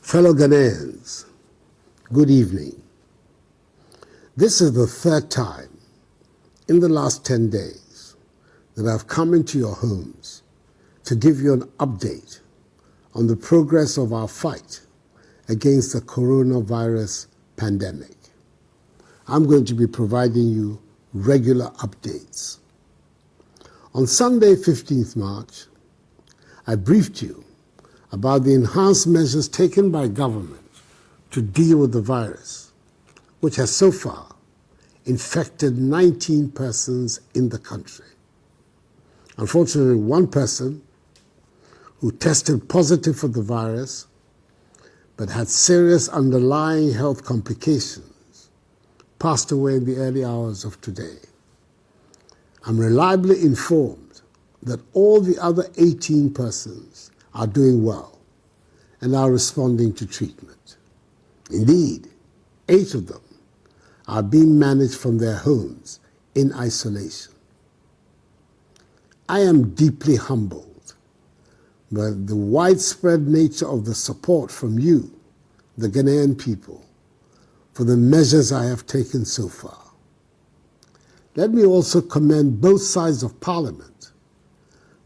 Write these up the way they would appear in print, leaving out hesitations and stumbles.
Fellow Ghanaians, good evening. This is the third time in the last 10 days that I've come into your homes to give you an update on the progress of our fight against the coronavirus pandemic. I'm going to be providing you regular updates. On Sunday, 15th March, I briefed you about the enhanced measures taken by government to deal with the virus, which has so far infected 19 persons in the country. Unfortunately, one person who tested positive for the virus but had serious underlying health complications passed away in the early hours of today. I'm reliably informed that all the other 18 persons are doing well and are responding to treatment. Indeed, 8 of them are being managed from their homes in isolation. I am deeply humbled by the widespread nature of the support from you, the Ghanaian people, for the measures I have taken so far. Let me also commend both sides of Parliament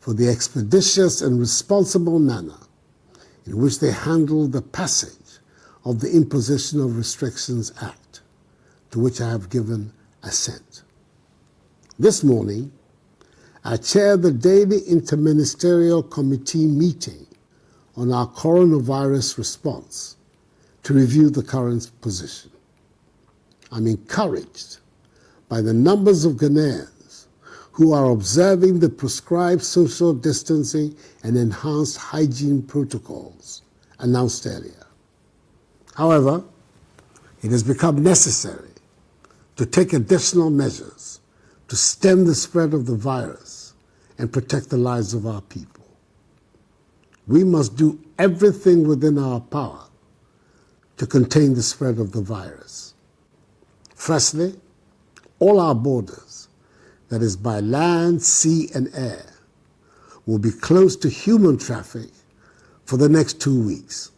for the expeditious and responsible manner in which they handled the passage of the Imposition of Restrictions Act, to which I have given assent. This morning, I chaired the daily interministerial committee meeting on our coronavirus response to review the current position. I'm encouraged by the numbers of Ghanaians who are observing the prescribed social distancing and enhanced hygiene protocols announced earlier. However, it has become necessary to take additional measures to stem the spread of the virus and protect the lives of our people. We must do everything within our power to contain the spread of the virus. Firstly, all our borders, that is by land, sea, and air, will be closed to human traffic for the next 2 weeks,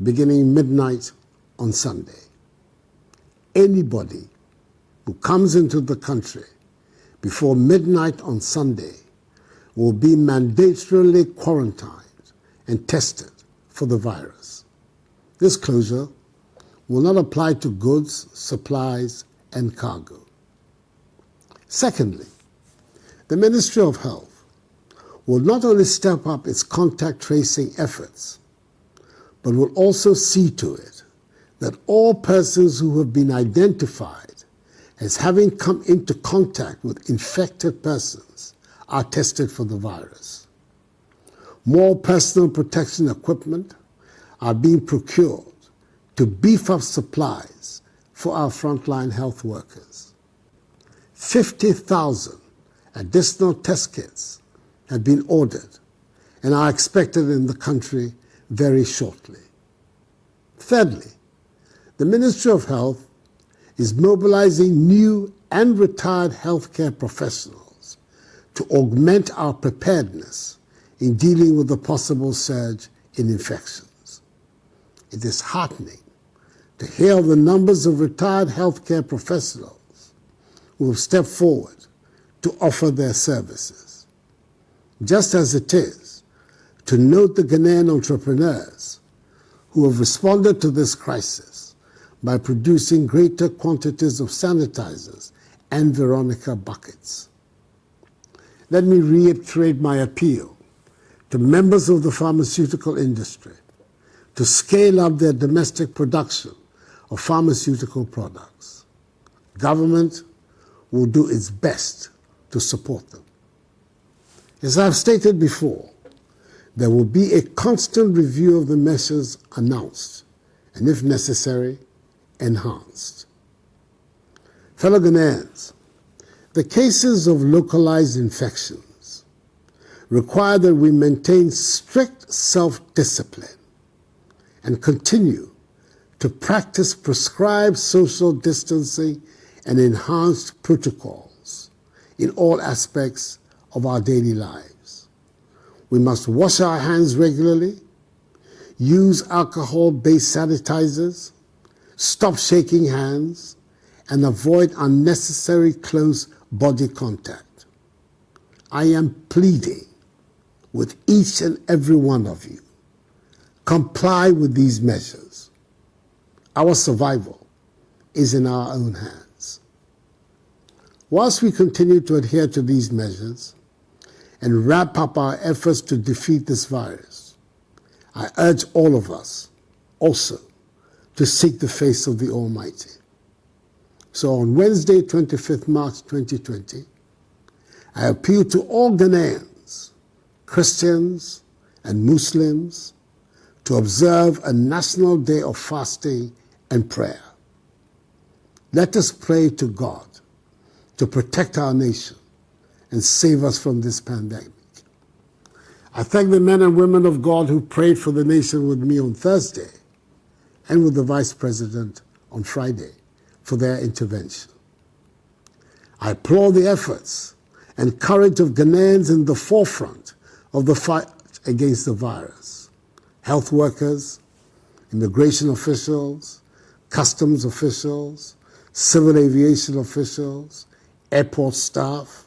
beginning midnight on Sunday. Anybody who comes into the country before midnight on Sunday will be mandatorily quarantined and tested for the virus. This closure will not apply to goods, supplies, and cargo. Secondly, the Ministry of Health will not only step up its contact tracing efforts, but will also see to it that all persons who have been identified as having come into contact with infected persons are tested for the virus. More personal protection equipment are being procured to beef up supplies for our frontline health workers. 50,000 additional test kits have been ordered and are expected in the country very shortly. Thirdly, the Ministry of Health is mobilizing new and retired healthcare professionals to augment our preparedness in dealing with the possible surge in infections. It is heartening to hear of the numbers of retired healthcare professionals who have stepped forward to offer their services. Just as it is to note the Ghanaian entrepreneurs who have responded to this crisis by producing greater quantities of sanitizers and Veronica buckets. Let me reiterate my appeal to members of the pharmaceutical industry to scale up their domestic production of pharmaceutical products. Government will do its best to support them. As I've stated before, there will be a constant review of the measures announced and, if necessary, enhanced. Fellow Ghanaians, the cases of localized infections require that we maintain strict self-discipline and continue to practice prescribed social distancing and enhanced protocols in all aspects of our daily lives. We must wash our hands regularly, use alcohol-based sanitizers, stop shaking hands, and avoid unnecessary close body contact. I am pleading with each and every one of you. Comply with these measures. Our survival is in our own hands. Whilst we continue to adhere to these measures and wrap up our efforts to defeat this virus, I urge all of us also to seek the face of the Almighty. So on Wednesday, 25th March 2020, I appeal to all Ghanaians, Christians and Muslims, to observe a national day of fasting and prayer. Let us pray to God to protect our nation and save us from this pandemic. I thank the men and women of God who prayed for the nation with me on Thursday and with the Vice President on Friday for their intervention. I applaud the efforts and courage of Ghanaians in the forefront of the fight against the virus. Health workers, immigration officials, customs officials, civil aviation officials, airport staff,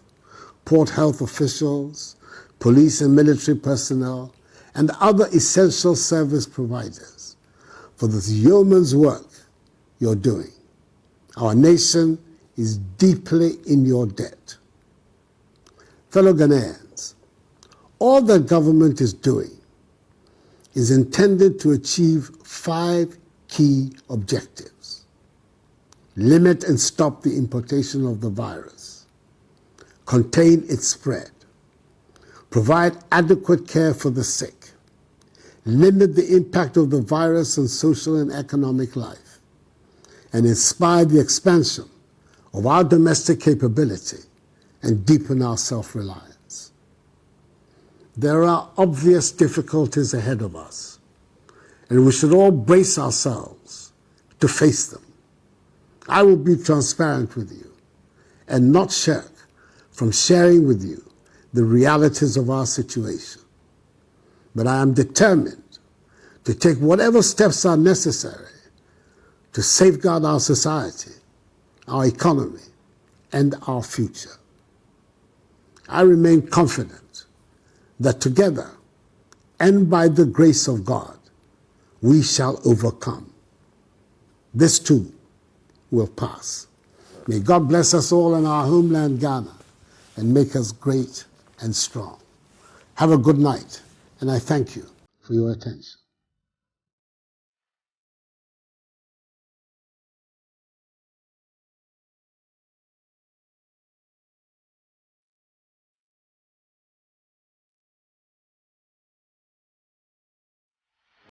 port health officials, police and military personnel, and other essential service providers for this yeoman's work you're doing. Our nation is deeply in your debt. Fellow Ghanaians, all that government is doing is intended to achieve 5 key objectives. Limit and stop the importation of the virus. Contain its spread. Provide adequate care for the sick. Limit the impact of the virus on social and economic life. And inspire the expansion of our domestic capability and deepen our self-reliance. There are obvious difficulties ahead of us, and we should all brace ourselves to face them. I will be transparent with you and not shirk from sharing with you the realities of our situation. But I am determined to take whatever steps are necessary to safeguard our society, our economy, and our future. I remain confident that together, and by the grace of God, we shall overcome. This too will pass. May God bless us all in our homeland, Ghana, and make us great and strong. Have a good night, and I thank you for your attention.